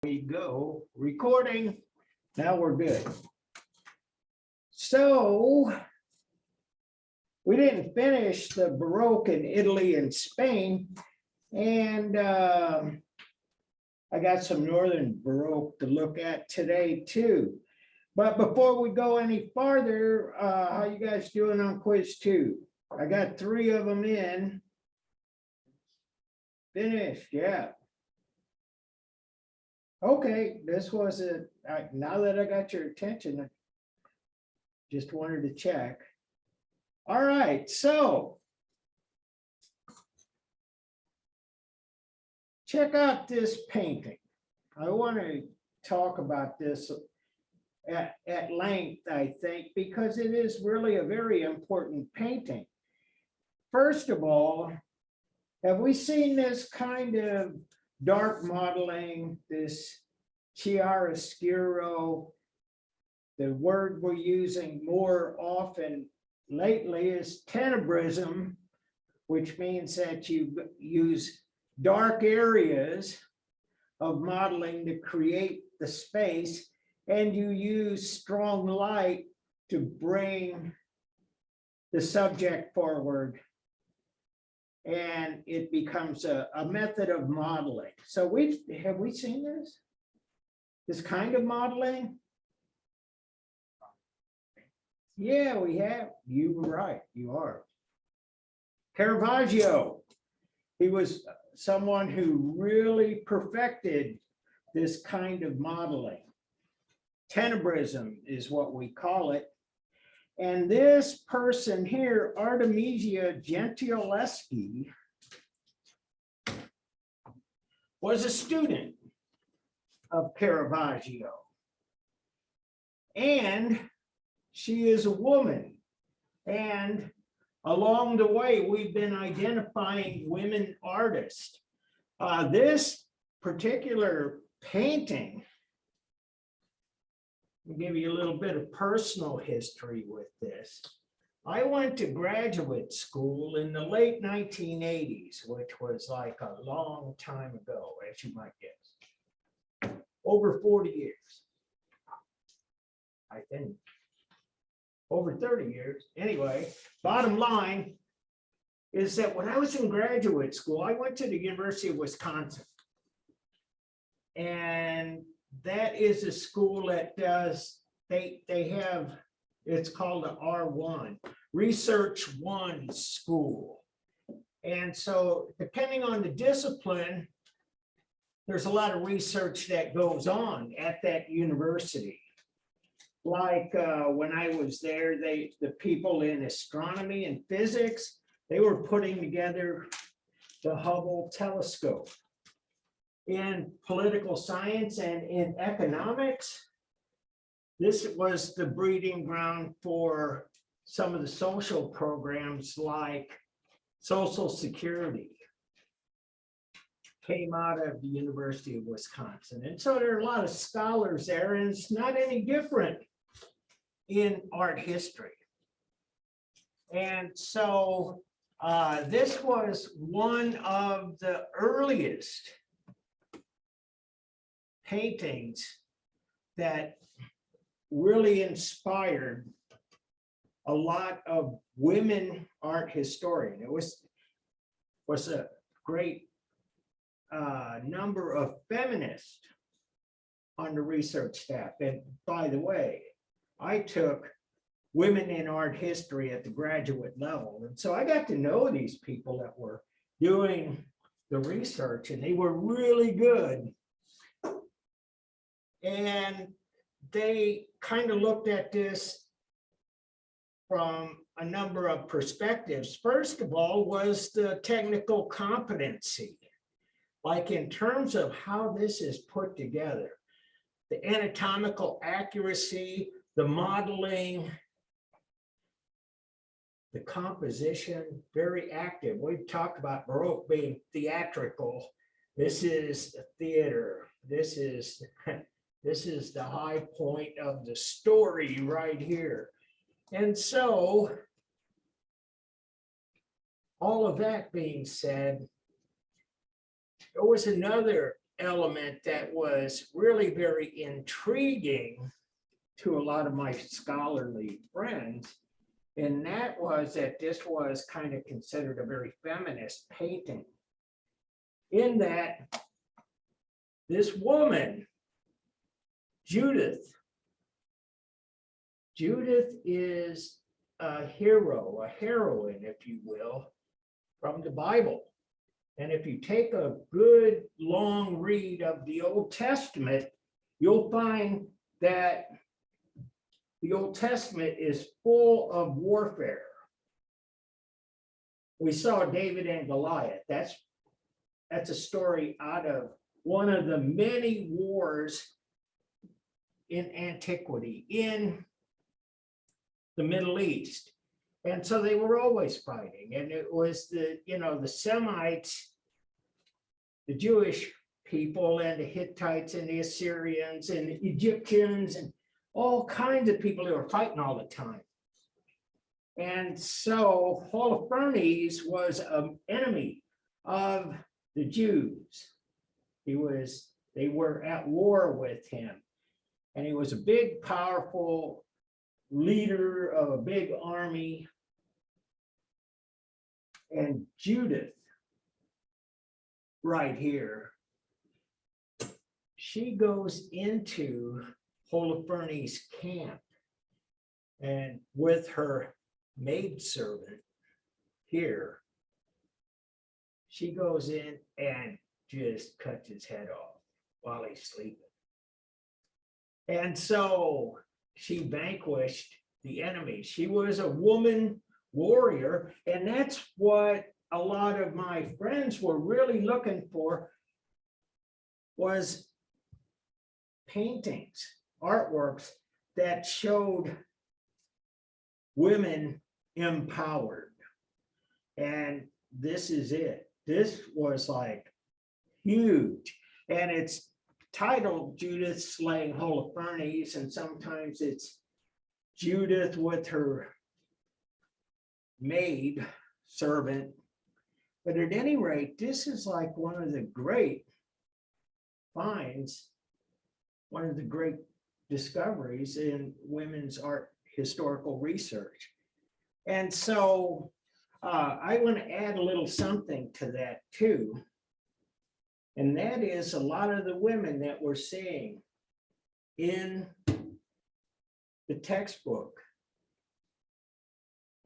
We go recording. Now we're good. So we didn't finish the Baroque in Italy and Spain, and I got some Northern Baroque to look at today too. But before we go any farther, how you guys doing on quiz 2? I got 3 of them in. Finished, yeah. Okay, this was now that I got your attention, I just wanted to check. All right, so check out this painting. I want to talk about this at length, I think, because it is really a very important painting. First of all, have we seen this kind of dark modeling, this chiaroscuro? The word we're using more often lately is tenebrism, which means that you use dark areas of modeling to create the space, and you use strong light to bring the subject forward. And it becomes a method of modeling. So have we seen this kind of modeling? Yeah, we have. You were right. You are. Caravaggio. He was someone who really perfected this kind of modeling. Tenebrism is what we call it. And this person here, Artemisia Gentileschi, was a student of Caravaggio. And she is a woman. And along the way, we've been identifying women artists. This particular painting, I'll give you a little bit of personal history with this. I went to graduate school in the late 1980s, which was like a long time ago, as you might guess. Over 40 years. I think. Over 30 years. Anyway, bottom line is that when I was in graduate school, I went to the University of Wisconsin. And that is a school that does, they have, it's called the R1, Research 1 school. And so depending on the discipline, there's a lot of research that goes on at that university. Like when I was there, the people in astronomy and physics, they were putting together the Hubble telescope. In political science and in economics, this was the breeding ground for some of the social programs like Social Security. Came out of the University of Wisconsin. And so there are a lot of scholars there, and it's not any different in art history. And so this was one of the earliest paintings that really inspired a lot of women art historians. It was a great number of feminists on the research staff. And by the way, I took women in art history at the graduate level. And so I got to know these people that were doing the research, and they were really good. And they kind of looked at this from a number of perspectives. First of all was the technical competency, like in terms of how this is put together, the anatomical accuracy, the modeling, the composition, very active. We've talked about Baroque being theatrical. This is the theater. This is the high point of the story right here. And so, all of that being said, there was another element that was really very intriguing to a lot of my scholarly friends. And that was that this was kind of considered a very feminist painting. In that this woman, Judith is a hero, a heroine, if you will, from the Bible. And if you take a good long read of the Old Testament, you'll find that the Old Testament is full of warfare. We saw David and Goliath. That's a story out of one of the many wars in antiquity in the Middle East. And so they were always fighting. And it was the Semites, the Jewish people, and the Hittites and the Assyrians and the Egyptians and all kinds of people who were fighting all the time. And so Holofernes was an enemy of the Jews. They were at war with him. And he was a big, powerful leader of a big army. And Judith, right here, she goes into Holofernes' camp, and with her maidservant here, she goes in and just cuts his head off while he's sleeping. And so she vanquished the enemy. She was a woman warrior, and that's what a lot of my friends were really looking for, was paintings, artworks that showed women empowered. And this is it. This was like huge. And it's titled Judith Slaying Holofernes, and sometimes it's Judith with her maid servant. But at any rate, this is like one of the great finds, one of the great discoveries in women's art historical research. And so I want to add a little something to that too. And that is a lot of the women that we're seeing in the textbook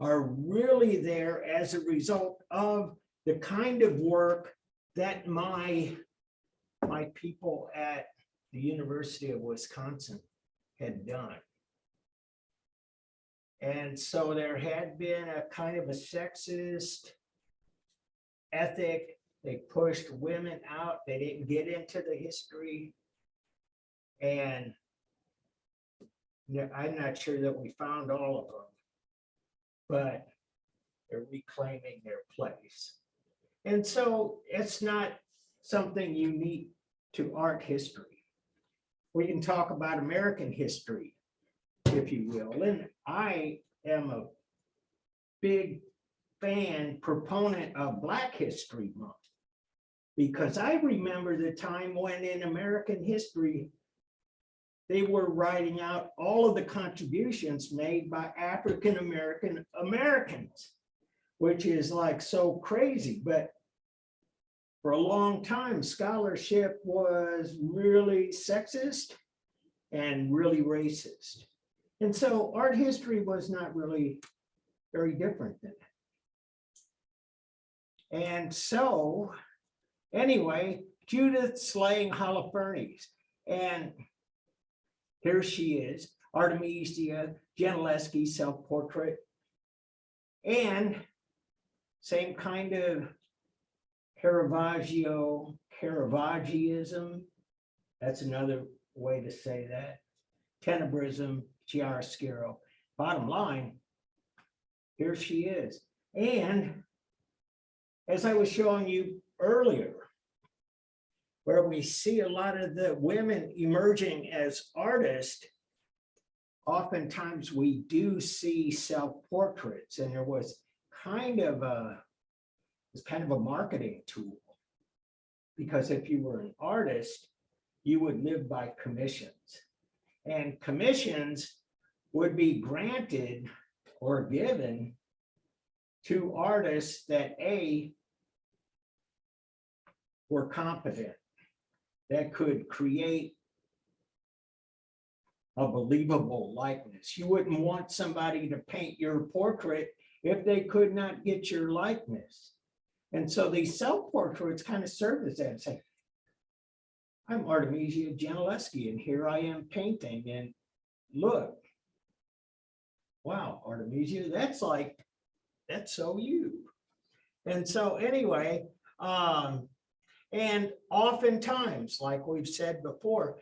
are really there as a result of the kind of work that my people at the University of Wisconsin had done. And so there had been a kind of a sexist ethic. They pushed women out. They didn't get into the history. And I'm not sure that we found all of them, but they're reclaiming their place. And so it's not something unique to art history. We can talk about American history, if you will. And I am a big fan, proponent of Black History Month, because I remember the time when in American history, they were writing out all of the contributions made by African Americans, which is like so crazy. But for a long time, scholarship was really sexist and really racist. And so art history was not really very different than that. And so anyway, Judith Slaying Holofernes. And here she is, Artemisia Gentileschi self-portrait. And same kind of Caravaggioism. That's another way to say that. Tenebrism, chiaroscuro. Bottom line, here she is. And as I was showing you earlier, where we see a lot of the women emerging as artists, oftentimes we do see self-portraits, and there was kind of a marketing tool because if you were an artist, you would live by commissions. And commissions would be granted or given to artists that were competent, that could create a believable likeness. You wouldn't want somebody to paint your portrait if they could not get your likeness. And so these self-portraits kind of serve as that, say, I'm Artemisia Gentileschi, and here I am painting, and look, wow, Artemisia, that's so you. And so anyway, and oftentimes, like we've said before,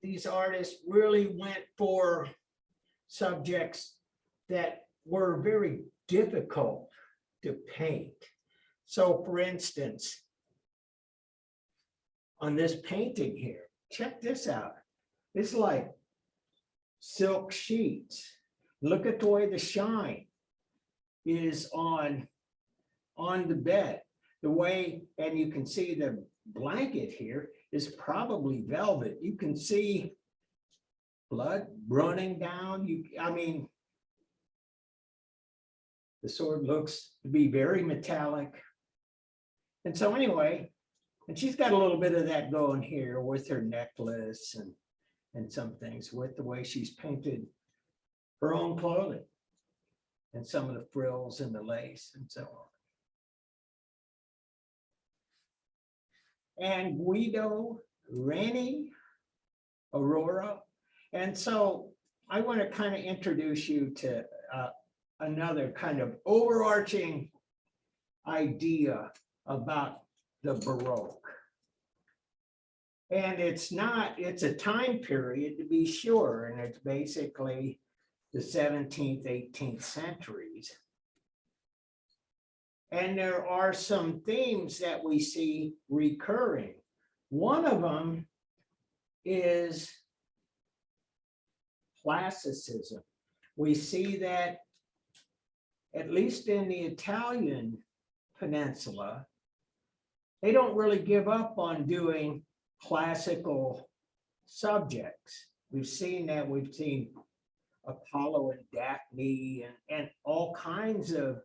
these artists really went for subjects that were very difficult to paint. So for instance, on this painting here, check this out. It's like silk sheets. Look at the way the shine is on the bed. The way, and you can see the blanket here is probably velvet. You can see blood running down. I mean, the sword looks to be very metallic. And so anyway, and she's got a little bit of that going here with her necklace and some things with the way she's painted her own clothing and some of the frills and the lace and so on. And Guido Reni Aurora. And so I want to kind of introduce you to another kind of overarching idea about the Baroque. And it's a time period to be sure, and it's basically the 17th, 18th centuries. And there are some themes that we see recurring. One of them is classicism. We see that, at least in the Italian peninsula, they don't really give up on doing classical subjects. We've seen that. We've seen Apollo and Daphne and all kinds of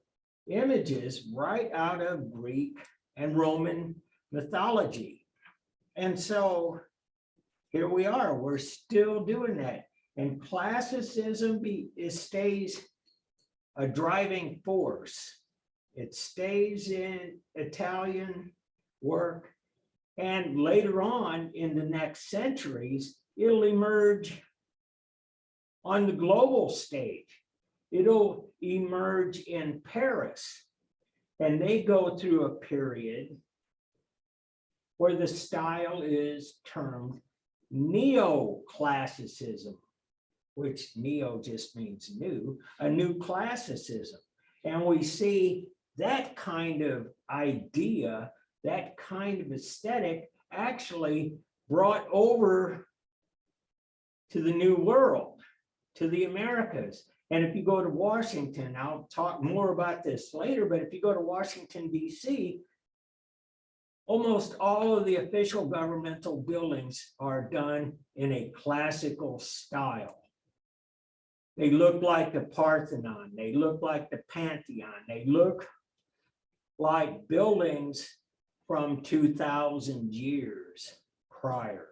images right out of Greek and Roman mythology. And so here we are, we're still doing that. And classicism stays a driving force. It stays in Italian work, and later on in the next centuries, it'll emerge on the global stage. It'll emerge in Paris, and they go through a period where the style is termed neoclassicism, which neo just means new, a new classicism. And we see that kind of idea, that kind of aesthetic actually brought over to the New World, to the Americas. And if you go to Washington, I'll talk more about this later, but if you go to Washington, D.C., almost all of the official governmental buildings are done in a classical style. They look like the Parthenon, they look like the Pantheon, they look like buildings from 2,000 years prior.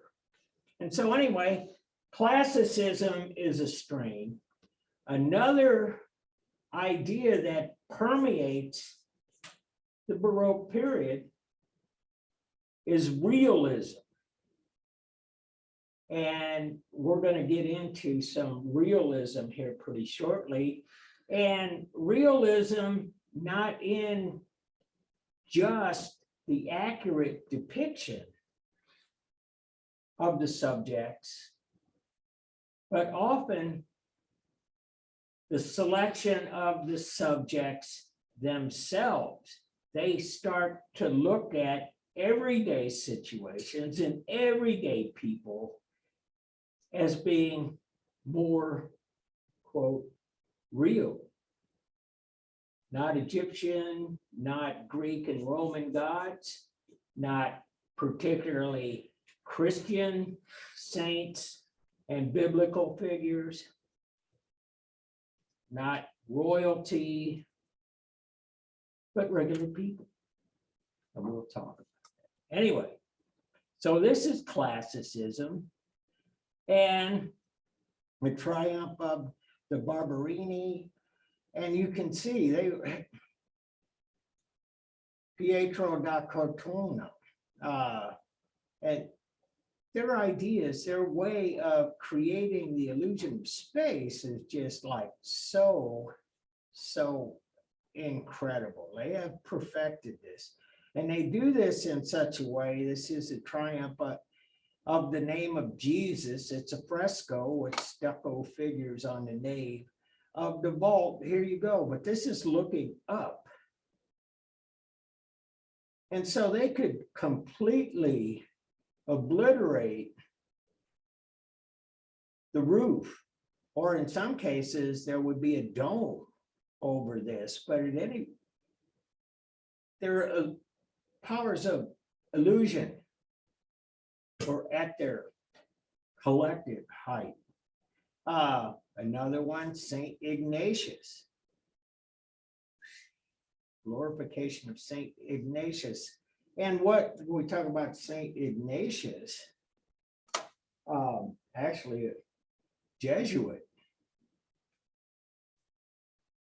And so anyway, classicism is a strain. Another idea that permeates the Baroque period is realism. And we're going to get into some realism here pretty shortly. And realism, not in just the accurate depiction of the subjects, but often the selection of the subjects themselves. They start to look at everyday situations and everyday people as being more, quote, real. Not Egyptian, not Greek and Roman gods, not particularly Christian saints and biblical figures, not royalty, but regular people. And we'll talk about that. Anyway, so this is classicism and the triumph of the Barberini. And you can see they Pietro da Cortona, and their ideas, their way of creating the illusion of space is just like so incredible. They have perfected this. And they do this in such a way, this is a triumph of the name of Jesus. It's a fresco with stucco figures on the nave of the vault. Here you go, but this is looking up. And so they could completely obliterate the roof, or in some cases, there would be a dome over this, but at any, there are powers of illusion or at their collective height. Another one, Saint Ignatius. Glorification of Saint Ignatius. And what we talk about Saint Ignatius, actually a Jesuit,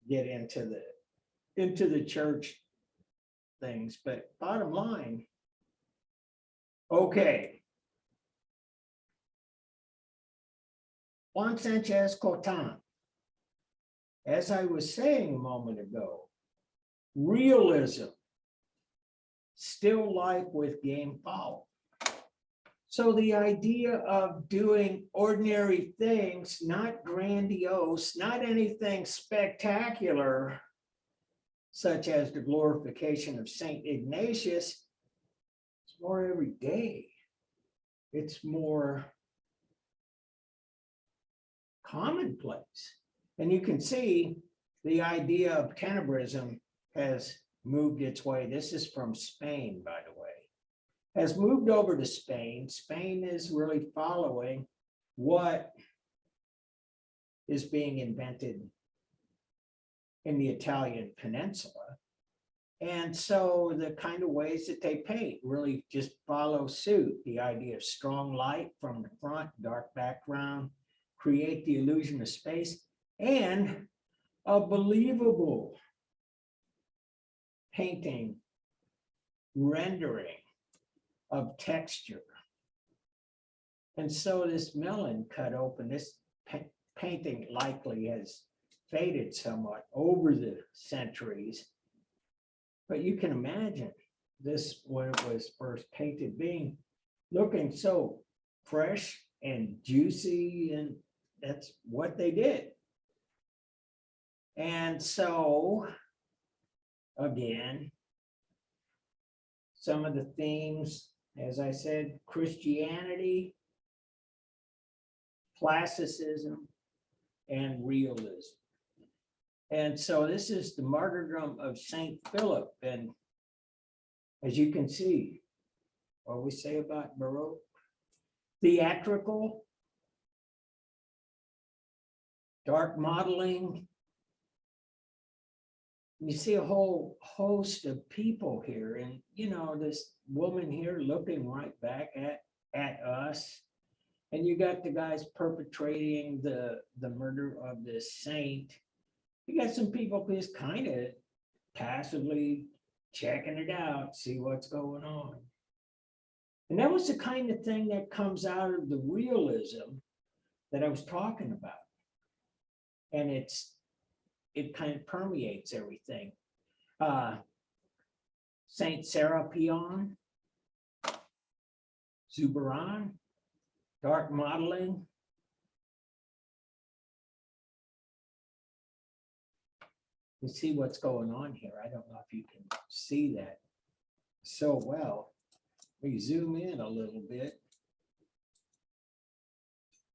get into the church things, but bottom line, okay. Juan Sanchez Cotan, as I was saying a moment ago, realism, still life with game foul. So the idea of doing ordinary things, not grandiose, not anything spectacular, such as the glorification of Saint Ignatius, it's more everyday. It's more commonplace. And you can see the idea of tenebrism has moved its way. This is from Spain, by the way. Has moved over to Spain. Spain is really following what is being invented in the Italian peninsula. And so the kind of ways that they paint really just follow suit. The idea of strong light from the front, dark background, create the illusion of space, and a believable painting, rendering of texture. And so this melon cut open, this painting likely has faded somewhat over the centuries, but you can imagine this when it was first painted being looking so fresh and juicy, and that's what they did. And so again, some of the themes, as I said, Christianity, classicism, and realism. And so this is the martyrdom of Saint Philip. And as you can see, what we say about Baroque, theatrical, dark modeling. You see a whole host of people here, and you know, this woman here looking right back at us. And you got the guys perpetrating the murder of this saint. You got some people just kind of passively checking it out, see what's going on. And that was the kind of thing that comes out of the realism that I was talking about. And it kind of permeates everything. Saint Serapion, Zurbarán, dark modeling. You see what's going on here. I don't know if you can see that so well. We zoom in a little bit.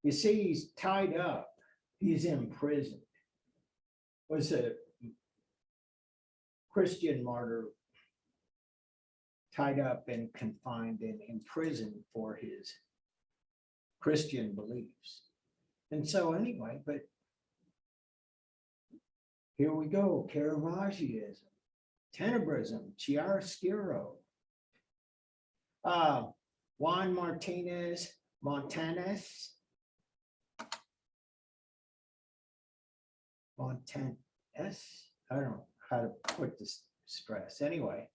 You see he's tied up. He's imprisoned. Was a Christian martyr tied up and confined and imprisoned for his Christian beliefs. And so anyway, but here we go, Caravaggioism, Tenebrism, chiaroscuro. Juan Montanes, I don't know how to put this stress. Anyway,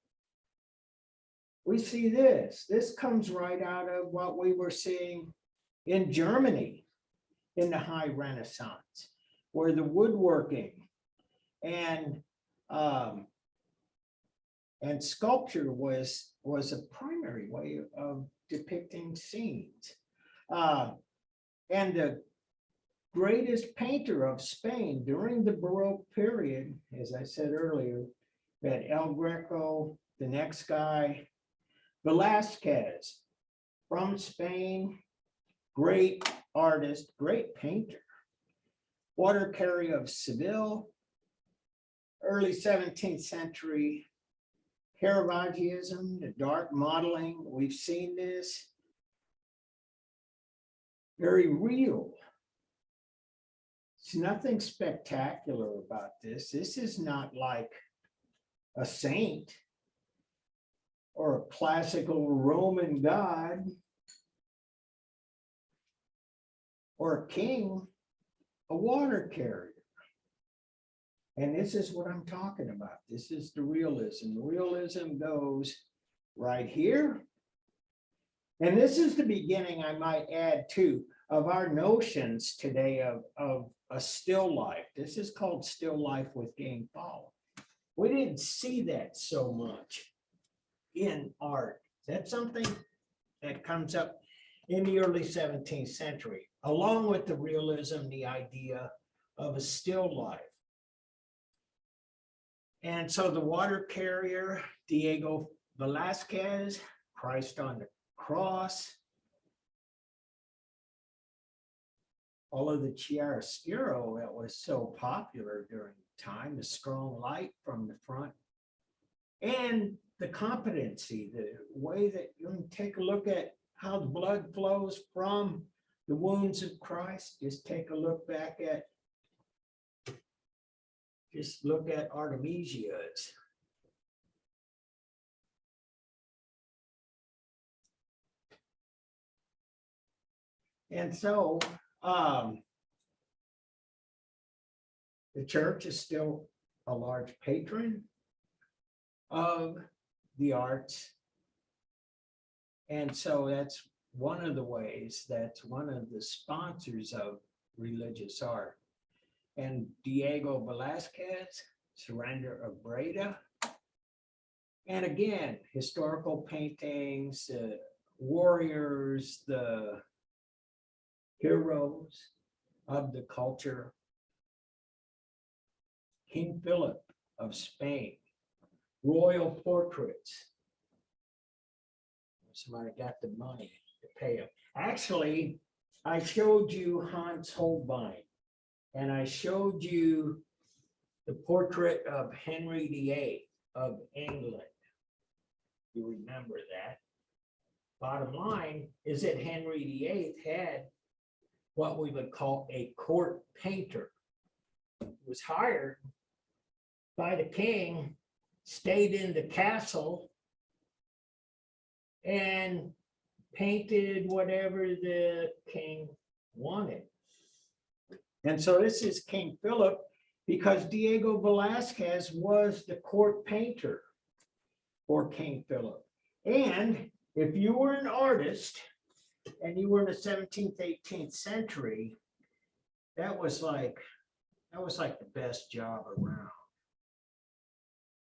we see this. This comes right out of what we were seeing in Germany in the High Renaissance, where the woodworking and sculpture was a primary way of depicting scenes. And the greatest painter of Spain during the Baroque period, as I said earlier, that El Greco, the next guy, Velázquez from Spain, great artist, great painter. Water carrier of Seville, early 17th century, Caravaggioism, the dark modeling, we've seen this. Very real. It's nothing spectacular about this. This is not like a saint or a classical Roman god or a king, a water carrier. And this is what I'm talking about. This is the realism. The realism goes right here. And this is the beginning, I might add too, of our notions today of a still life. This is called still life with game follow. We didn't see that so much in art. That's something that comes up in the early 17th century, along with the realism, the idea of a still life. And so the water carrier, Diego Velázquez, Christ on the cross, all of the chiaroscuro that was so popular during the time, the strong light from the front, and the competency, the way that you can take a look at how the blood flows from the wounds of Christ. Just take a look back at, just look at Artemisia's. And so the church is still a large patron of the arts. And so that's one of the ways, that's one of the sponsors of religious art. And Diego Velázquez, Surrender of Breda. And again, historical paintings, warriors, the heroes of the culture. King Philip of Spain, royal portraits. Somebody got the money to pay him. Actually, I showed you Hans Holbein, and I showed you the portrait of Henry VIII of England. You remember that. Bottom line is that Henry VIII had what we would call a court painter. He was hired by the king, stayed in the castle, and painted whatever the king wanted. And so this is King Philip, because Diego Velázquez was the court painter for King Philip. And if you were an artist and you were in the 17th, 18th century, that was like the best job around.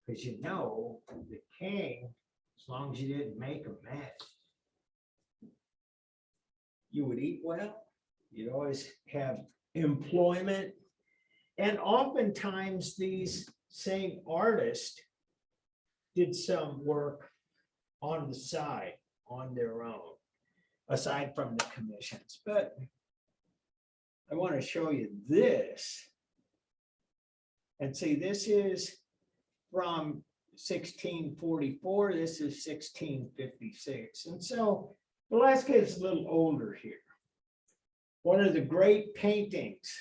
Because you know, the king, as long as you didn't make a mess, you would eat well, you'd always have employment. And oftentimes these same artists did some work on the side, on their own, aside from the commissions. But I want to show you this. And see, this is from 1644, this is 1656. And so Velázquez is a little older here. One of the great paintings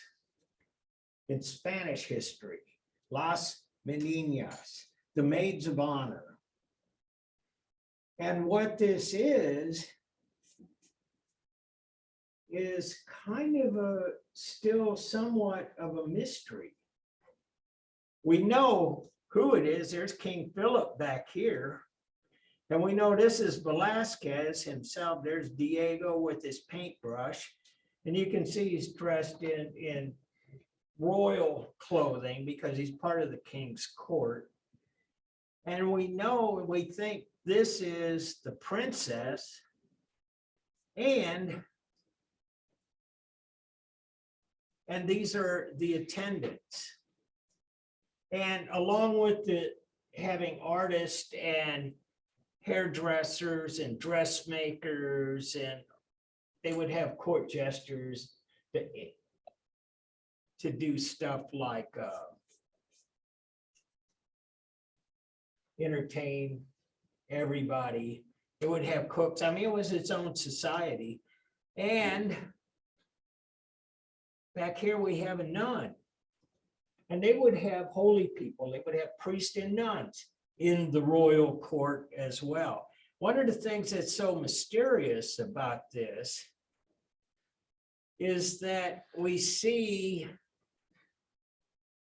in Spanish history, Las Meninas, the Maids of Honor. And what this is kind of still somewhat of a mystery. We know who it is. There's King Philip back here. And we know this is Velázquez himself. There's Diego with his paintbrush. And you can see he's dressed in royal clothing because he's part of the king's court. And we think this is the princess and these are the attendants. And along with having artists and hairdressers and dressmakers, and they would have court jesters to do stuff like entertain everybody. It would have cooks. I mean, it was its own society. And back here we have a nun. And they would have holy people. They would have priests and nuns in the royal court as well. One of the things that's so mysterious about this is that we see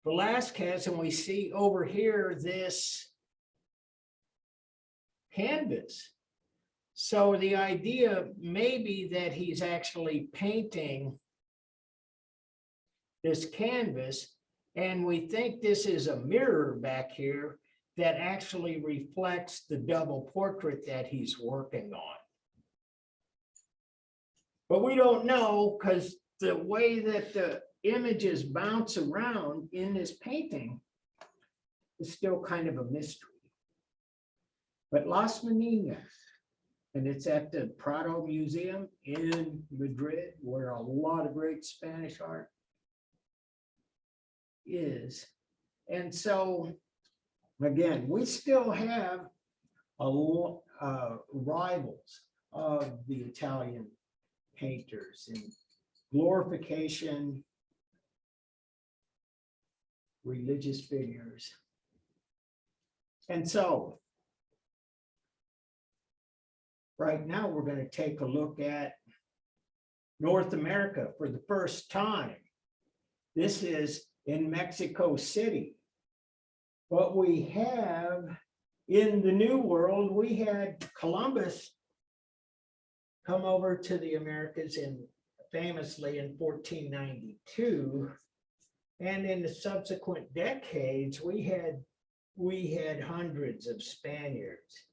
Velázquez and we see over here this canvas. So the idea may be that he's actually painting this canvas, and we think this is a mirror back here that actually reflects the double portrait that he's working on. But we don't know because the way that the images bounce around in this painting is still kind of a mystery. But Las Meninas, and it's at the Prado Museum in Madrid, where a lot of great Spanish art is. And so, again, we still have rivals of the Italian painters in glorification, religious figures. And so, right now we're going to take a look at North America for the first time. This is in Mexico City. What we have in the New World, we had Columbus come over to the Americas famously in 1492. And in the subsequent decades, we had hundreds of Spaniards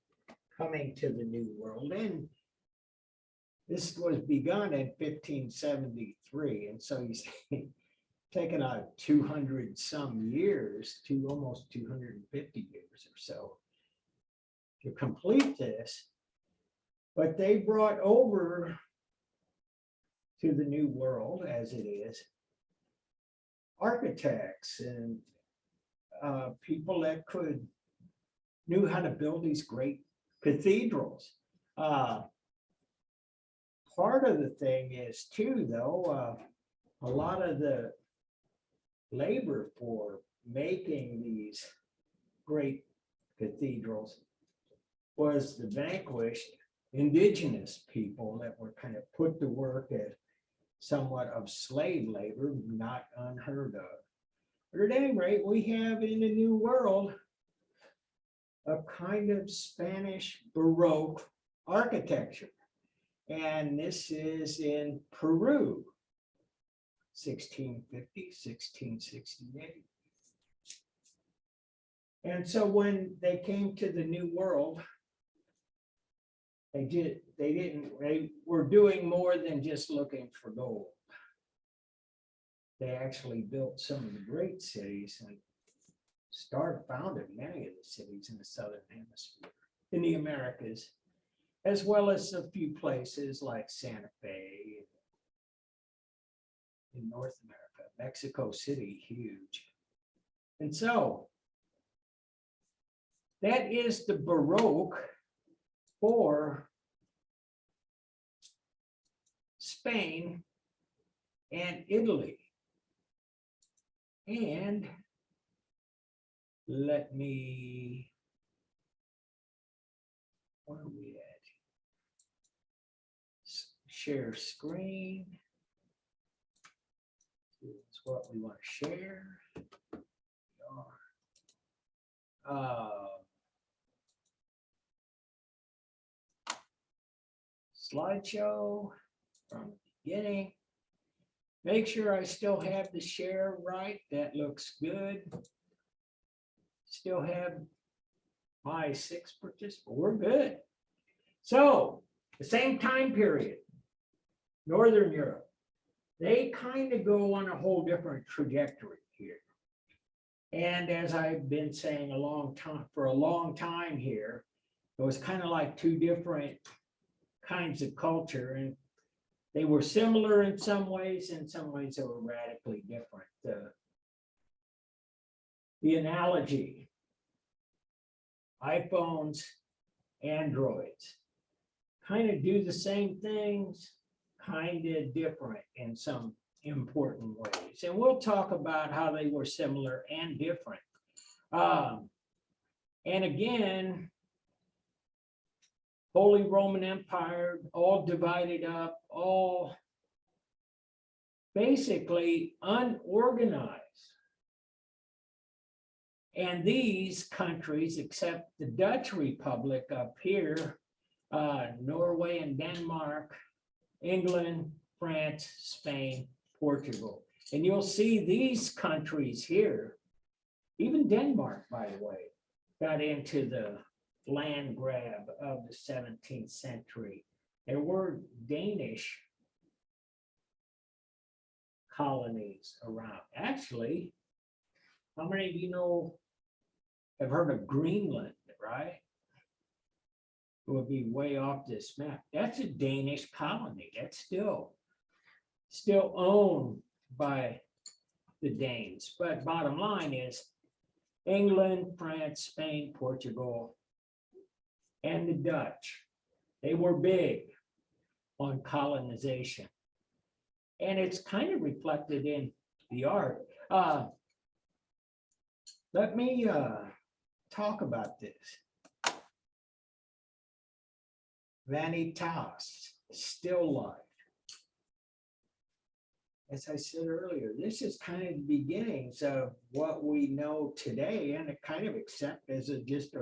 coming to the New World. And this was begun in 1573. And so he's taken out 200 some years to almost 250 years or so to complete this. But they brought over to the New World, as it is, architects and people that knew how to build these great cathedrals. Part of the thing is too, though, a lot of the labor for making these great cathedrals was the vanquished indigenous people that were kind of put to work as somewhat of slave labor, not unheard of. But at any rate, we have in the New World a kind of Spanish Baroque architecture. And this is in Peru, 1650, 1668. And so when they came to the New World, they were doing more than just looking for gold. They actually built some of the great cities and founded many of the cities in the Southern Hemisphere, in the Americas, as well as a few places like Santa Fe in North America, Mexico City, huge. And so That is the Baroque for Spain and Italy. And let me, where are we at? Share screen. It's what we want to share. Slideshow from the beginning. Make sure I still have the share right. That looks good. Still have my 6 participants. We're good. So the same time period, Northern Europe, they kind of go on a whole different trajectory here. And as I've been saying for a long time here, it was kind of like two different kinds of culture, and they were similar in some ways they were radically different. The analogy, iPhones, Androids, kind of do the same things, kind of different in some important ways. And we'll talk about how they were similar and different. And again, Holy Roman Empire, all divided up, all basically unorganized. And these countries, except the Dutch Republic up here, Norway and Denmark, England, France, Spain, Portugal. And you'll see these countries here, even Denmark, by the way, got into the land grab of the 17th century. There were Danish colonies around. Actually, how many of you know, have heard of Greenland, right? It would be way off this map. That's a Danish colony. That's still owned by the Danes. But bottom line is England, France, Spain, Portugal, and the Dutch, they were big on colonization. And it's kind of reflected in the art. Let me talk about this. Vanitas, still life. As I said earlier, this is kind of the beginnings of what we know today, and it kind of accept as just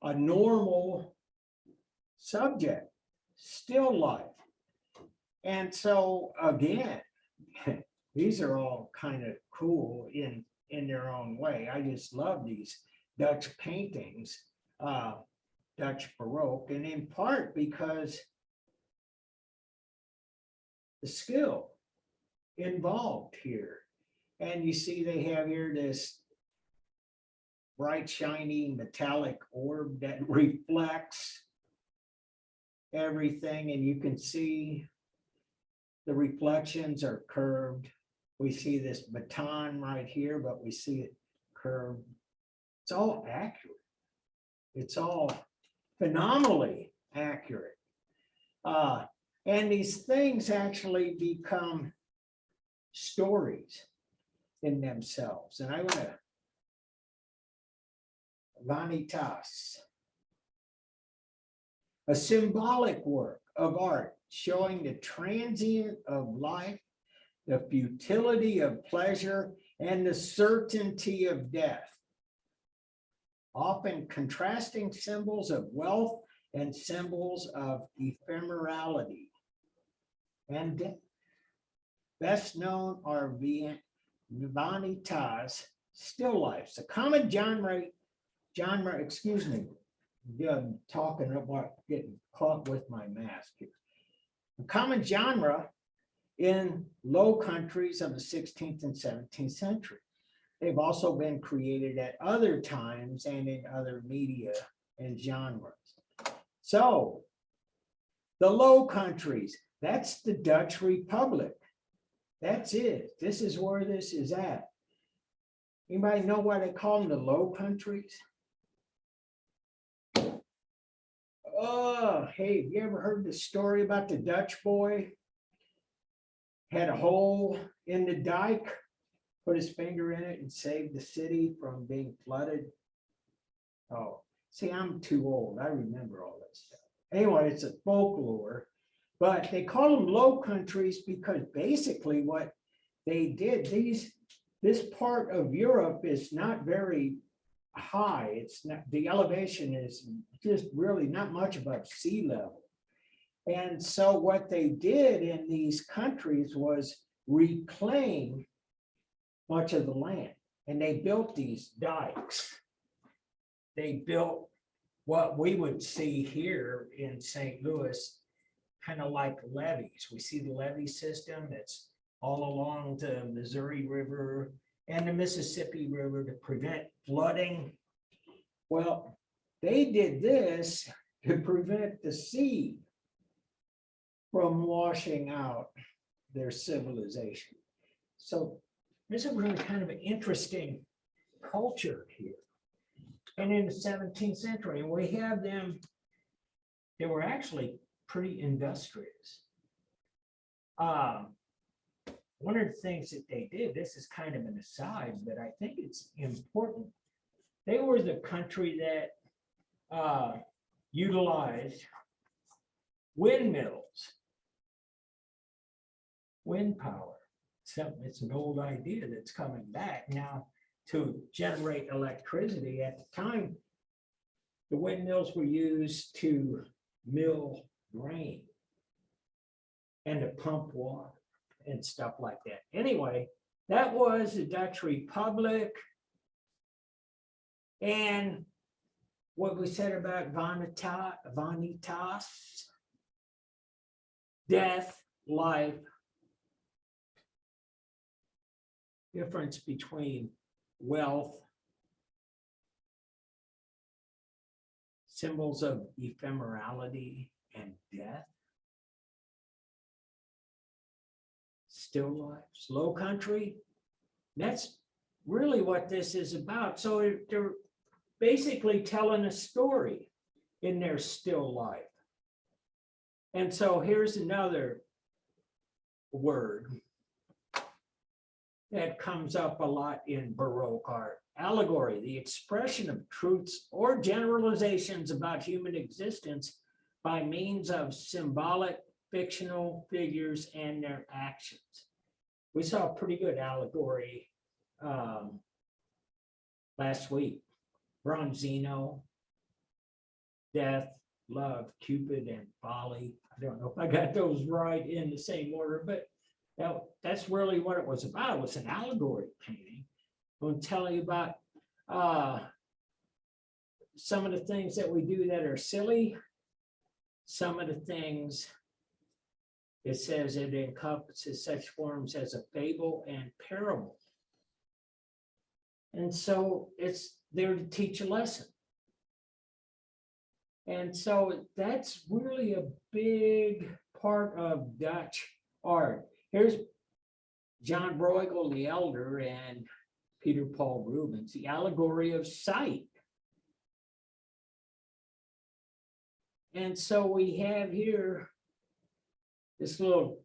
a normal subject, still life. And so again, these are all kind of cool in their own way. I just love these Dutch paintings, Dutch Baroque, and in part because the skill involved here. And you see they have here this bright, shiny, metallic orb that reflects everything, and you can see the reflections are curved. We see this baton right here, but we see it curved. It's all accurate. It's all phenomenally accurate. And these things actually become stories in themselves. And I want to, Vanitas, a symbolic work of art showing the transient of life, the futility of pleasure, and the certainty of death, often contrasting symbols of wealth and symbols of ephemerality. And best known are Vanitas, still lifes. A common genre, excuse me, I'm talking about getting caught with my mask here. A common genre in Low Countries of the 16th and 17th century. They've also been created at other times and in other media and genres. So the Low Countries, that's the Dutch Republic. That's it. This is where this is at. Anybody know why they call them the Low Countries? Oh, hey, you ever heard the story about the Dutch boy? Had a hole in the dike, put his finger in it and saved the city from being flooded. Oh, see, I'm too old. I remember all that stuff. Anyway, it's a folklore, but they call them low countries because basically what they did, this part of Europe is not very high. It's not, the elevation is just really not much above sea level. And so what they did in these countries was reclaim much of the land, and they built these dikes. They built what we would see here in St. Louis, kind of like levees. We see the levee system that's all along the Missouri River and the Mississippi River to prevent flooding. Well, they did this to prevent the sea from washing out their civilization. So this is really kind of an interesting culture here. And in the 17th century, and we have them, they were actually pretty industrious. One of the things that they did, this is kind of an aside, but I think it's important. They were the country that utilized windmills, wind power. It's an old idea that's coming back now to generate electricity. At the time, the windmills were used to mill grain and to pump water and stuff like that. Anyway, that was the Dutch Republic. And what we said about vanitas, death, life, difference between wealth, symbols of ephemerality and death, still life, slow country. That's really what this is about. So they're basically telling a story in their still life. And so here's another word that comes up a lot in Baroque art. Allegory, the expression of truths or generalizations about human existence by means of symbolic fictional figures and their actions. We saw a pretty good allegory last week. Bronzino, death, love, Cupid, and folly. I don't know if I got those right in the same order, but that's really what it was about. It was an allegory painting. I'm going to tell you about some of the things that we do that are silly. Some of the things, it says it encompasses such forms as a fable and parable. And so it's there to teach a lesson. And so that's really a big part of Dutch art. Here's John Bruegel the Elder and Peter Paul Rubens, the allegory of sight. And so we have here this little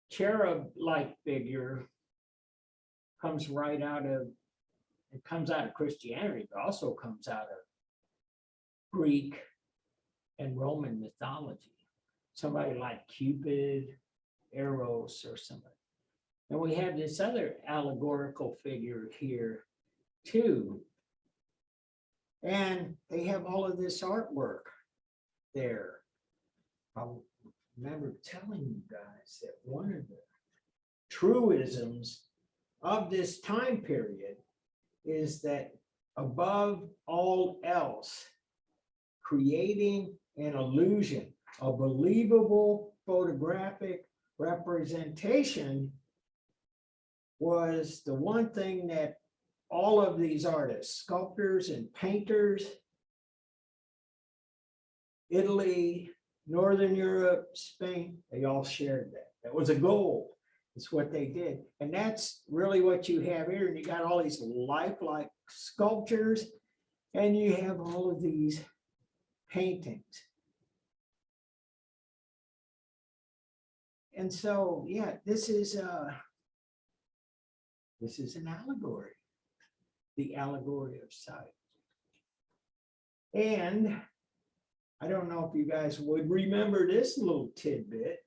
cherub-like figure comes right out of, it comes out of Christianity, but also comes out of Greek and Roman mythology. Somebody like Cupid, Eros, or somebody. And we have this other allegorical figure here too. And they have all of this artwork there. I remember telling you guys that one of the truisms of this time period is that above all else, creating an illusion, a believable photographic representation was the one thing that all of these artists, sculptors and painters, Italy, Northern Europe, Spain, they all shared that. That was a goal. It's what they did. And that's really what you have here. And you got all these lifelike sculptures, and you have all of these paintings. And so, yeah, this is an allegory, the allegory of sight. And I don't know if you guys would remember this little tidbit,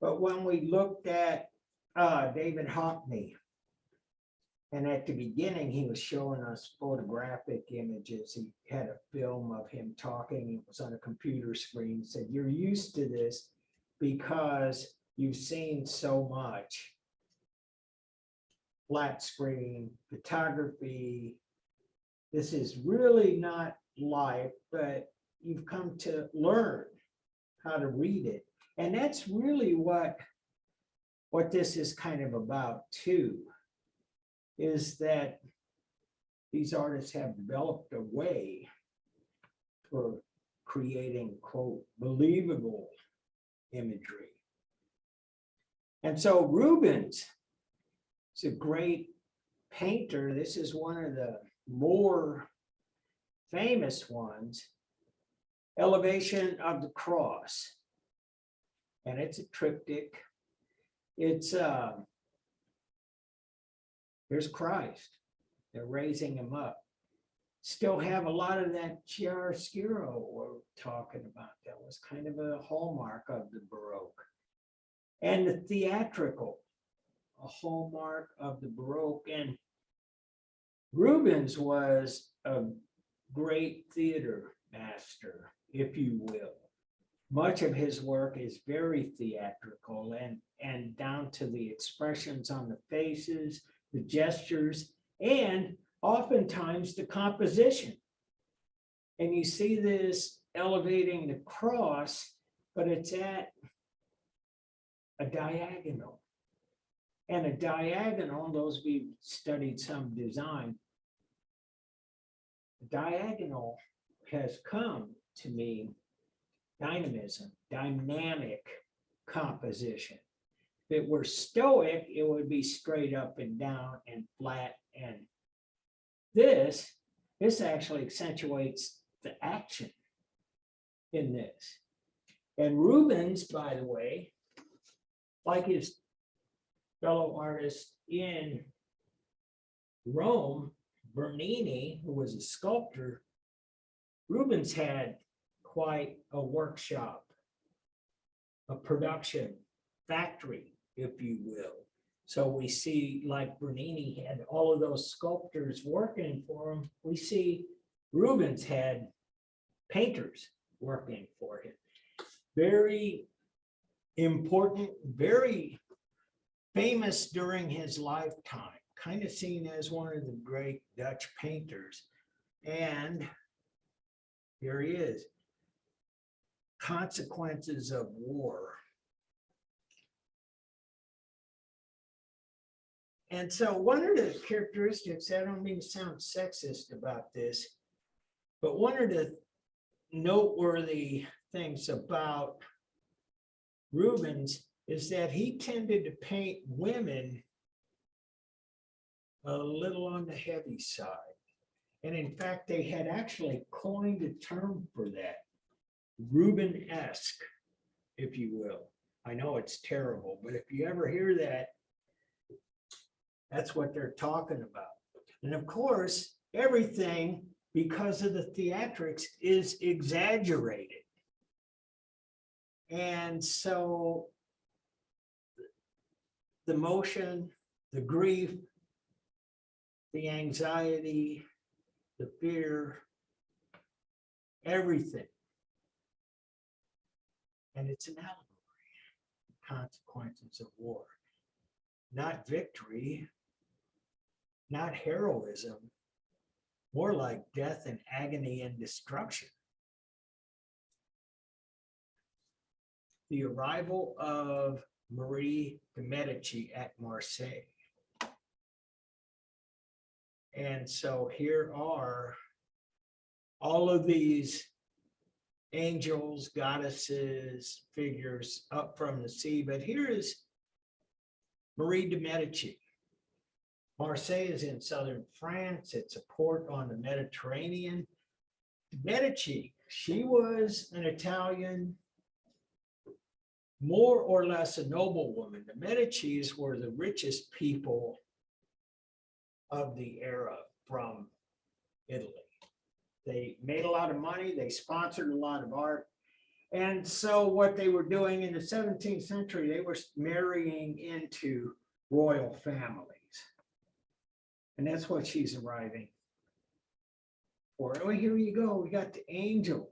but when we looked at David Hockney, and at the beginning, he was showing us photographic images. He had a film of him talking. It was on a computer screen. He said, you're used to this because you've seen so much flat screen photography. This is really not life, but you've come to learn how to read it. And that's really what this is kind of about too, is that these artists have developed a way for creating, quote, believable imagery. And so Rubens is a great painter. This is one of the more famous ones, Elevation of the Cross. And it's a triptych. It's here's Christ. They're raising him up. Still have a lot of that chiaroscuro we're talking about. That was kind of a hallmark of the Baroque. And the theatrical, a hallmark of the Baroque. And Rubens was a great theater master, if you will. Much of his work is very theatrical and down to the expressions on the faces, the gestures, and oftentimes the composition. And you see this elevating the cross, but it's at a diagonal. And a diagonal, those of you who've studied some design, the diagonal has come to mean dynamism, dynamic composition. If it were stoic, it would be straight up and down and flat. And this actually accentuates the action in this. And Rubens, by the way, like his fellow artist in Rome, Bernini, who was a sculptor, Rubens had quite a workshop, a production factory, if you will. So we see, like Bernini had all of those sculptors working for him. We see Rubens had painters working for him. Very important, very famous during his lifetime, kind of seen as one of the great Dutch painters. And here he is. Consequences of war. And so one of the characteristics, I don't mean to sound sexist about this, but one of the noteworthy things about Rubens is that he tended to paint women a little on the heavy side. And in fact, they had actually coined a term for that, Rubenesque, if you will. I know it's terrible, but if you ever hear that, that's what they're talking about. And of course, everything, because of the theatrics, is exaggerated. And so the motion, the grief, the anxiety, the fear, everything. And it's an allegory, consequences of war. Not victory, not heroism, more like death and agony and destruction. The arrival of Marie de Medici at Marseille. And so here are all of these angels, goddesses, figures up from the sea. But here is Marie de Medici. Marseille is in southern France. It's a port on the Mediterranean. De Medici, she was an Italian more or less a noblewoman. The Medicis were the richest people of the era from Italy. They made a lot of money, they sponsored a lot of art. And so what they were doing in the 17th century, they were marrying into royal families. And that's what she's arriving for. Oh, here you go. We got the angel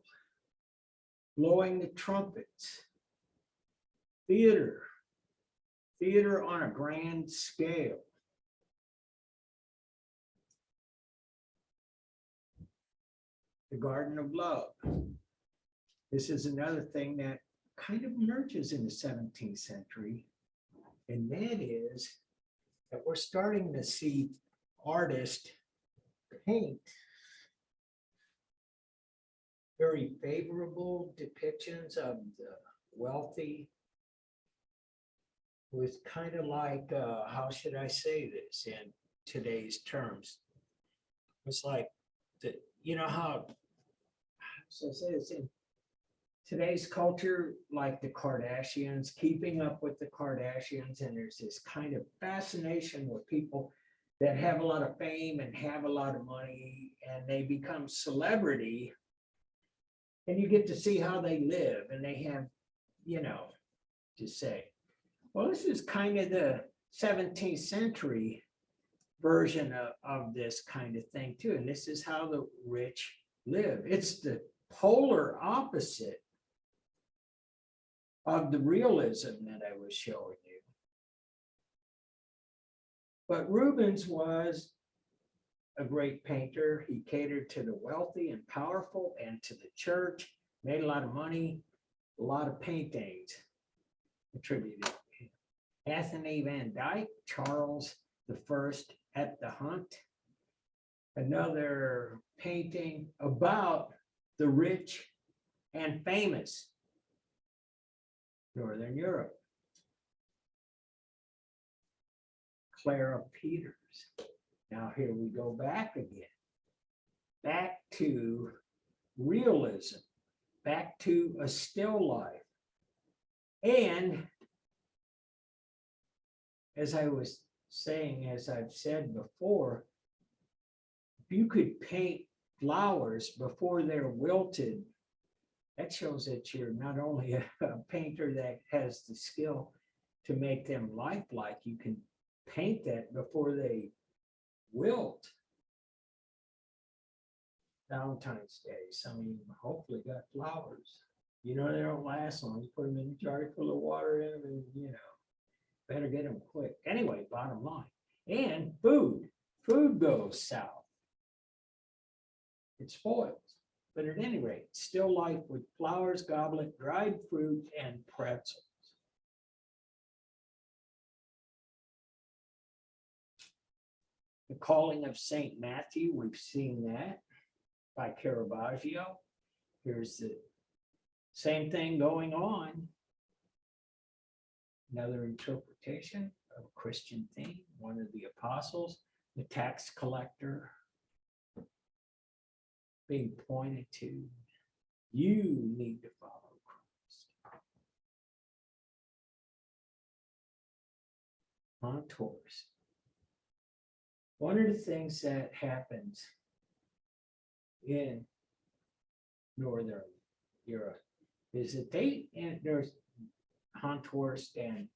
blowing the trumpets. Theater on a grand scale. The Garden of Love. This is another thing that kind of emerges in the 17th century, and that is that we're starting to see artists paint very favorable depictions of the wealthy with kind of like, how should I say this in today's terms? It's like, you know how, so say this in today's culture, like the Kardashians, keeping up with the Kardashians, and there's this kind of fascination with people that have a lot of fame and have a lot of money, and they become celebrity, and you get to see how they live, and they have, you know, to say, well, this is kind of the 17th century version of this kind of thing too, and this is how the rich live. It's the polar opposite of the realism that I was showing you. But Rubens was a great painter. He catered to the wealthy and powerful and to the church, made a lot of money, a lot of paintings attributed to him. Anthony Van Dyck, Charles I at the Hunt, another painting about the rich and famous Northern Europe. Clara Peters. Now here we go back again, back to realism, back to a still life. And as I was saying, as I've said before, if you could paint flowers before they're wilted, that shows that you're not only a painter that has the skill to make them lifelike, you can paint that before they wilt. Valentine's Day, some of you hopefully got flowers. You know, they don't last long. You put them in a jar full of water in them, and you know, better get them quick. Anyway, bottom line. And food goes south. It spoils. But at any rate, still life with flowers, goblet, dried fruit, and pretzels. The Calling of St. Matthew, we've seen that by Caravaggio. Here's the same thing going on. Another interpretation of a Christian theme, one of the apostles, the tax collector, being pointed to. You need to follow Christ. Contours. One of the things that happens in Northern Europe is that there's Honthorst and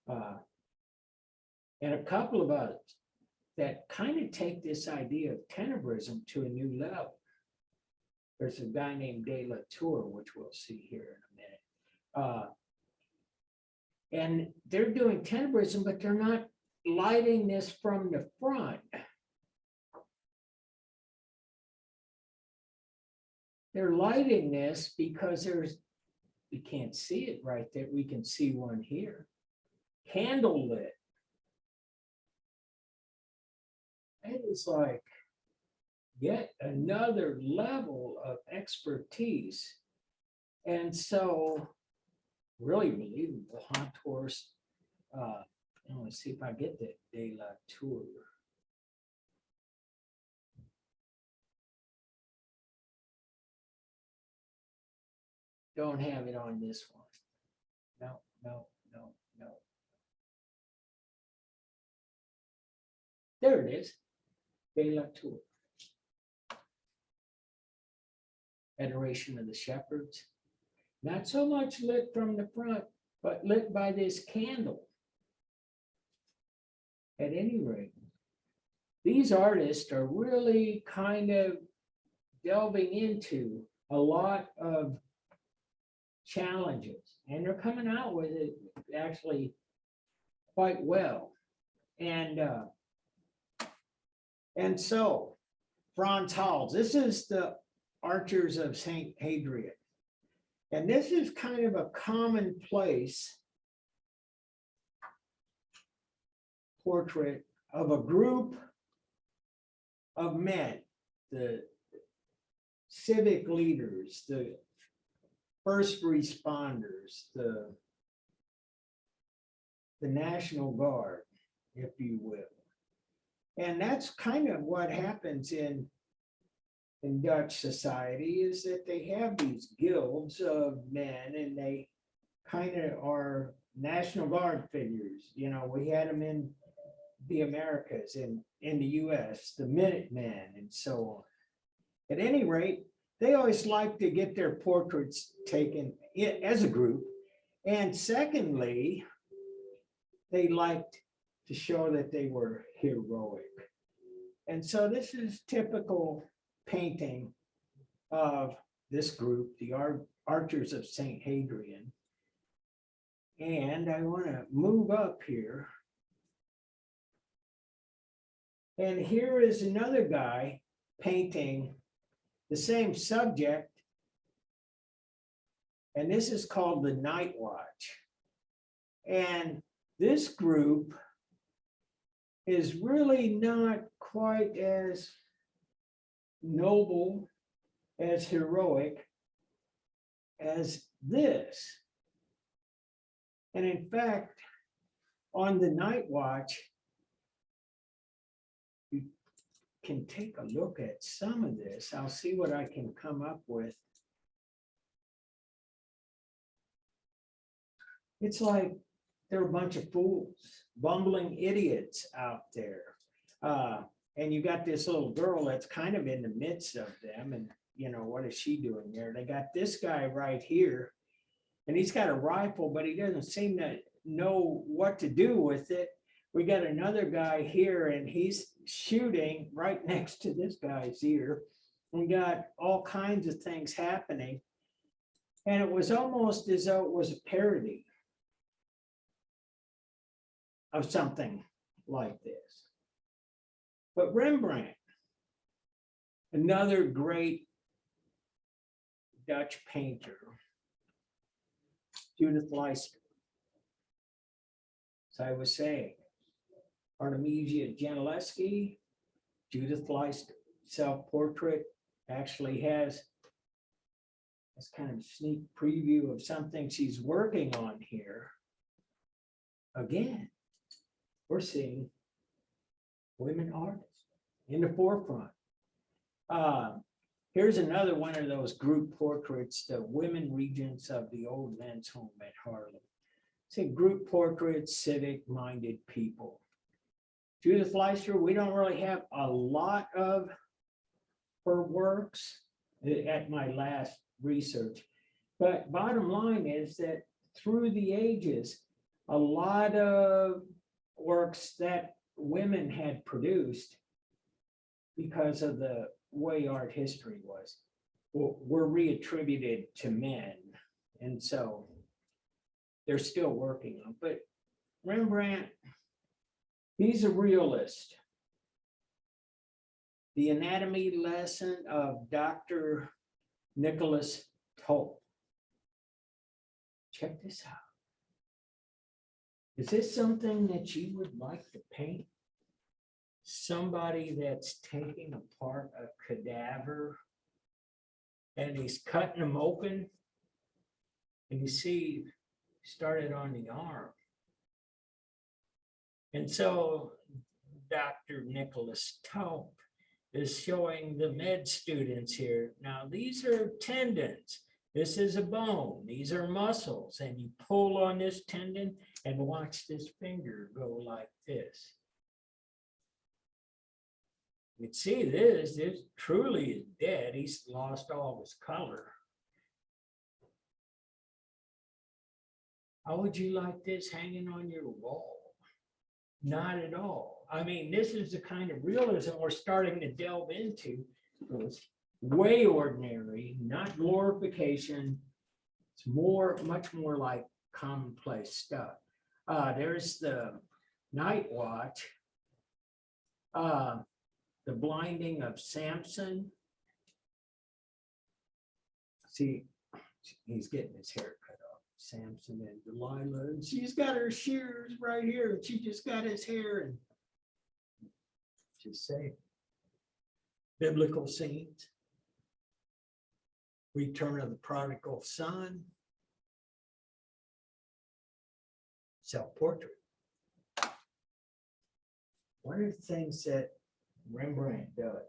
a couple of others that kind of take this idea of tenebrism to a new level. There's a guy named De La Tour, which we'll see here in a minute. And they're doing tenebrism, but they're not lighting this from the front. They're lighting this because you can't see it right there. We can see one here. Candle lit. It is like yet another level of expertise. And so really believable. Honthorst, let's see if I get that De La Tour. Don't have it on this one. No, no, no, no. There it is. Bela Tour. Adoration of the Shepherds. Not so much lit from the front, but lit by this candle. At any rate, these artists are really kind of delving into a lot of challenges, and they're coming out with it actually quite well. And so Franz Hals, this is the Archers of St. Hadrian. And this is kind of a commonplace portrait of a group of men, the civic leaders, the first responders, the National Guard, if you will. And that's kind of what happens in Dutch society, is that they have these guilds of men, and they kind of are National Guard figures. You know, we had them in the Americas, in the US, the Minutemen, and so on. At any rate, they always like to get their portraits taken as a group. And secondly, they liked to show that they were heroic. And so this is typical painting of this group, the Archers of St. Hadrian. And I want to move up here. And here is another guy painting the same subject. And this is called the Night Watch. And this group is really not quite as noble, as heroic as this. And in fact, on the Night Watch, you can take a look at some of this. I'll see what I can come up with. It's like they're a bunch of fools, bumbling idiots out there. And you got this little girl that's kind of in the midst of them. And, you know, what is she doing there? They got this guy right here, and he's got a rifle, but he doesn't seem to know what to do with it. We got another guy here, and he's shooting right next to this guy's ear. We got all kinds of things happening. And it was almost as though it was a parody of something like this. But Rembrandt, another great Dutch painter, Judith Leister. As I was saying, Artemisia Gentileschi, Judith Leister, self-portrait, actually has this kind of sneak preview of something she's working on here. Again, we're seeing women artists in the forefront. Here's another one of those group portraits, the women regents of the old men's home at Harlem. It's a group portrait, civic-minded people. Judith Leister, we don't really have a lot of her works at my last research, but bottom line is that through the ages, a lot of works that women had produced, because of the way art history was, were reattributed to men. And so they're still working on. But Rembrandt, he's a realist. The Anatomy Lesson of Dr. Nicholas Tulp. Check this out. Is this something that you would like to paint? Somebody that's taking apart a cadaver and he's cutting them open. And you see, started on the arm. And so Dr. Nicholas Tulp is showing the med students here. Now, these are tendons. This is a bone. These are muscles. And you pull on this tendon and watch this finger go like this. You can see this truly is dead. He's lost all his color. How would you like this hanging on your wall? Not at all. I mean, this is the kind of realism we're starting to delve into. It's way ordinary, not glorification. It's much more like commonplace stuff. There's the night watch, the blinding of Samson. See, he's getting his hair cut off. Samson and Delilah, and she's got her shears right here, and she just got his hair, and just say biblical scenes, return of the prodigal son, self-portrait. One of the things that Rembrandt does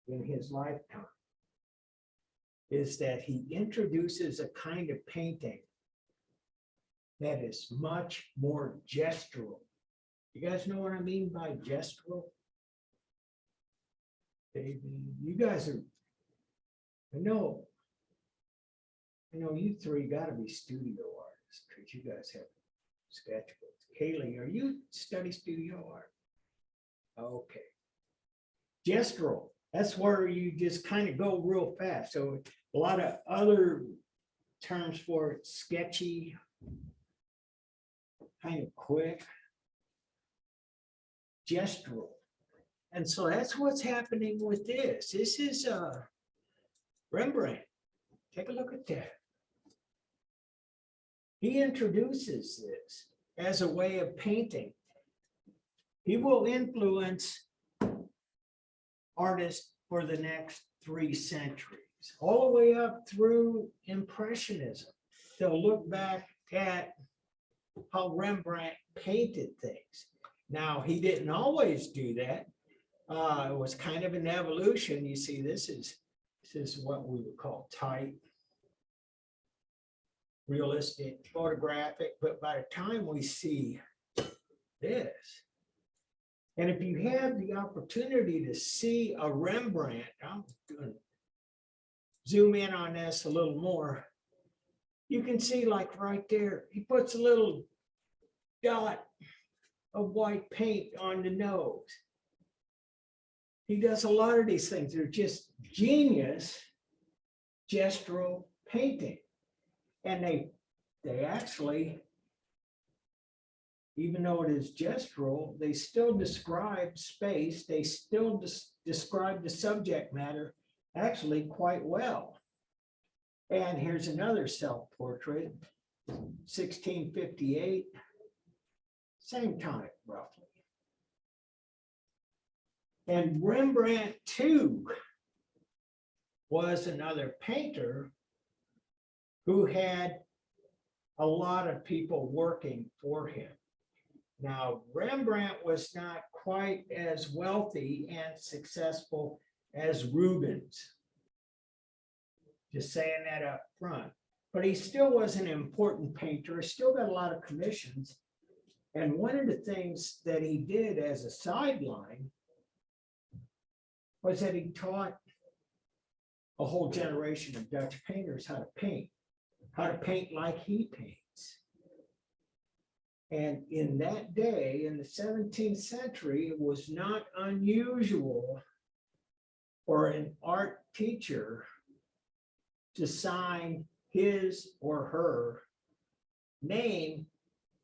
in his lifetime is that he introduces a kind of painting that is much more gestural. You guys know what I mean by gestural? You guys are, I know you three got to be studio artists because you guys have sketchbooks. Kaylee, are you study studio art? Okay. Gestural, that's where you just kind of go real fast. So a lot of other terms for it, sketchy, kind of quick, gestural. And so that's what's happening with this. This is Rembrandt. Take a look at that. He introduces this as a way of painting. He will influence artists for the next 3 centuries, all the way up through Impressionism. They'll look back at how Rembrandt painted things. Now, he didn't always do that. It was kind of an evolution. You see, this is what we would call type, realistic, photographic. But by the time we see this, and if you have the opportunity to see a Rembrandt, I'm going to zoom in on this a little more. You can see, like right there, he puts a little dot of white paint on the nose. He does a lot of these things. They're just genius gestural painting. And they actually, even though it is gestural, they still describe space. They still describe the subject matter actually quite well. And here's another self-portrait, 1658, same time, roughly. And Rembrandt, too, was another painter who had a lot of people working for him. Now, Rembrandt was not quite as wealthy and successful as Rubens. Just saying that up front. But he still was an important painter, still got a lot of commissions. And one of the things that he did as a sideline was that he taught a whole generation of Dutch painters how to paint like he paints. And in that day, in the 17th century, it was not unusual for an art teacher to sign his or her name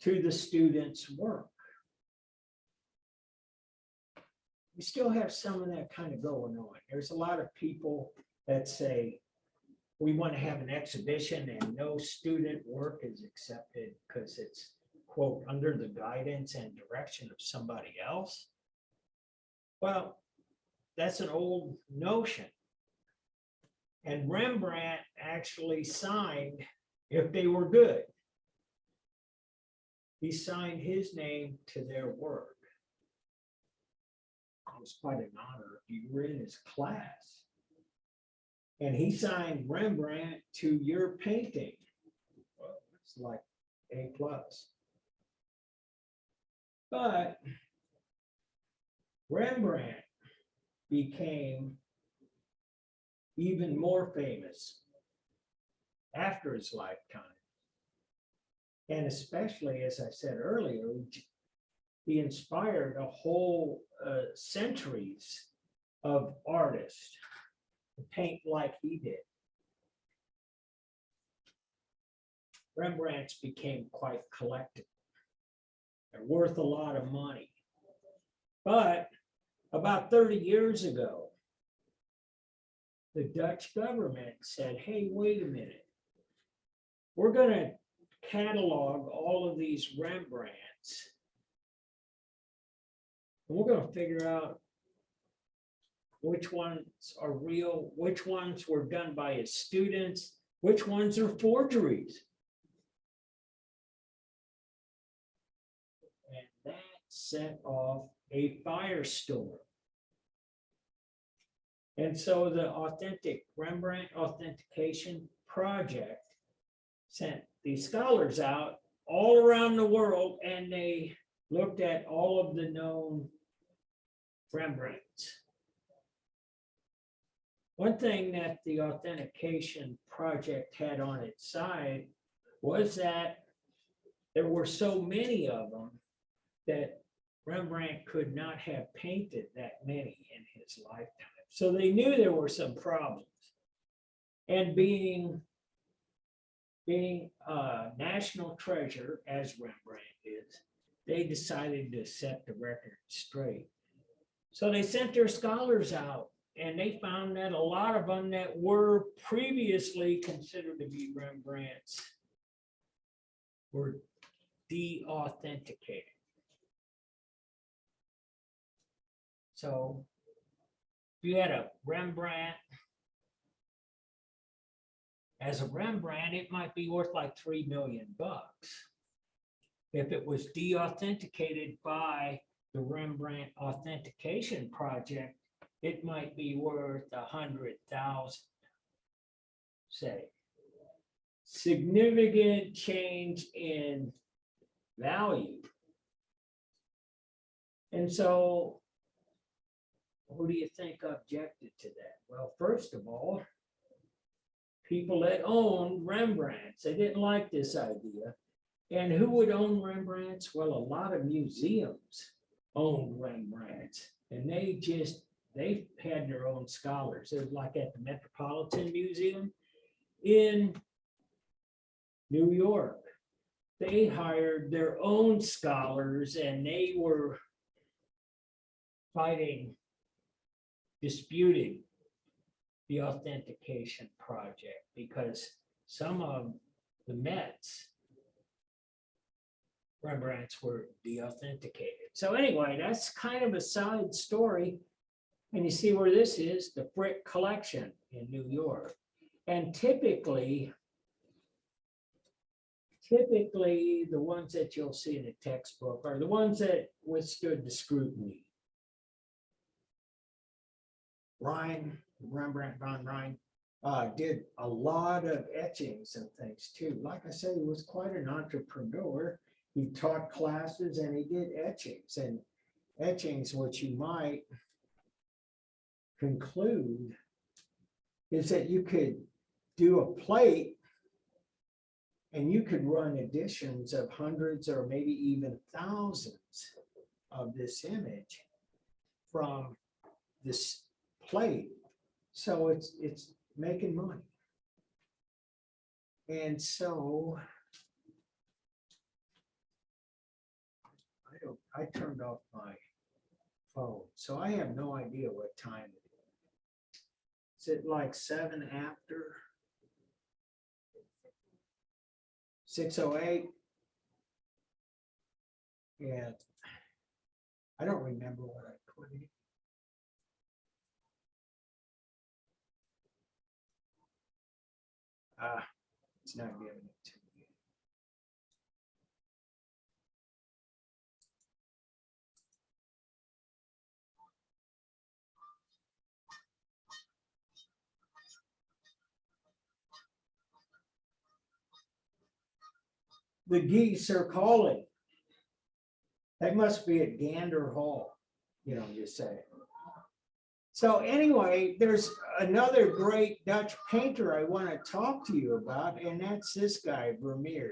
to the student's work. We still have some of that kind of going on. There's a lot of people that say, we want to have an exhibition and no student work is accepted because it's, quote, under the guidance and direction of somebody else. Well, that's an old notion. And Rembrandt actually signed, if they were good, he signed his name to their work. It was quite an honor if you were in his class. And he signed Rembrandt to your painting. Well, it's like A plus. But Rembrandt became even more famous after his lifetime. And especially, as I said earlier, he inspired a whole centuries of artists to paint like he did. Rembrandts became quite collectible. They're worth a lot of money. But about 30 years ago, the Dutch government said, hey, wait a minute. We're going to catalog all of these Rembrandts. And we're going to figure out which ones are real, which ones were done by his students, which ones are forgeries. And that set off a firestorm. And so the Rembrandt Authentication Project sent these scholars out all around the world, and they looked at all of the known Rembrandts. One thing that the Authentication Project had on its side was that there were so many of them that Rembrandt could not have painted that many in his lifetime. So they knew there were some problems. And being a national treasure, as Rembrandt is, they decided to set the record straight. So they sent their scholars out, and they found that a lot of them that were previously considered to be Rembrandts were de-authenticated. So if you had a Rembrandt, as a Rembrandt, it might be worth like $3 million. If it was de-authenticated by the Rembrandt Authentication Project, it might be worth 100,000, say. Significant change in value. And so, who do you think objected to that? Well, first of all, people that owned Rembrandts, they didn't like this idea. And who would own Rembrandts? Well, a lot of museums owned Rembrandts, and they had their own scholars. It was like at the Metropolitan Museum in New York. They hired their own scholars, and they were disputing the Authentication Project because some of the Mets Rembrandts were de-authenticated. So anyway, that's kind of a side story. And you see where this is, the Frick collection in New York. And typically the ones that you'll see in a textbook are the ones that withstood the scrutiny. Rembrandt von Rijn did a lot of etchings and things too. Like I said, he was quite an entrepreneur. He taught classes and he did etchings, and etchings, which you might conclude is that you could do a plate and you could run editions of hundreds or maybe even thousands of this image from this plate. So it's making money. And so I turned off my phone, so I have no idea what time it is. Is it like 7 after? 6:08? Yeah, I don't remember what I put in. It's not giving it to me. the geese are calling. They must be at Gander Hall, just saying. So anyway, there's another great Dutch painter I want to talk to you about, and that's this guy, Vermeer.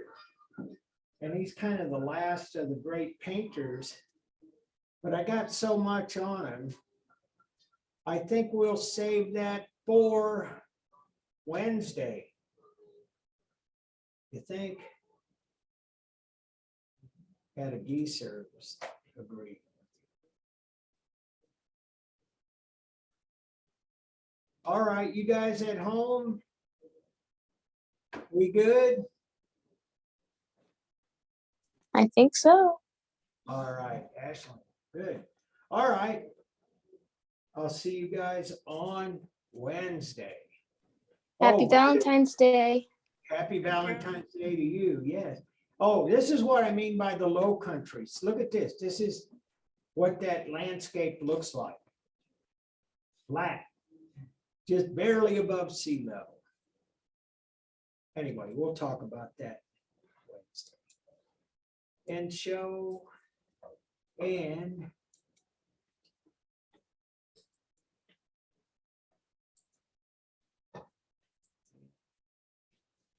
And he's kind of the last of the great painters, but I got so much on him. I think we'll save that for Wednesday. You think? Had a geese service, agree. All right, you guys at home? We good? I think so. All right, Ashley, good. All right. I'll see you guys on Wednesday. Happy Valentine's Day. Happy Valentine's Day to you, yes. Oh, this is what I mean by the low countries. Look at this. This is what that landscape looks like. Flat, just barely above sea level. Anyway, we'll talk about that Wednesday. End show and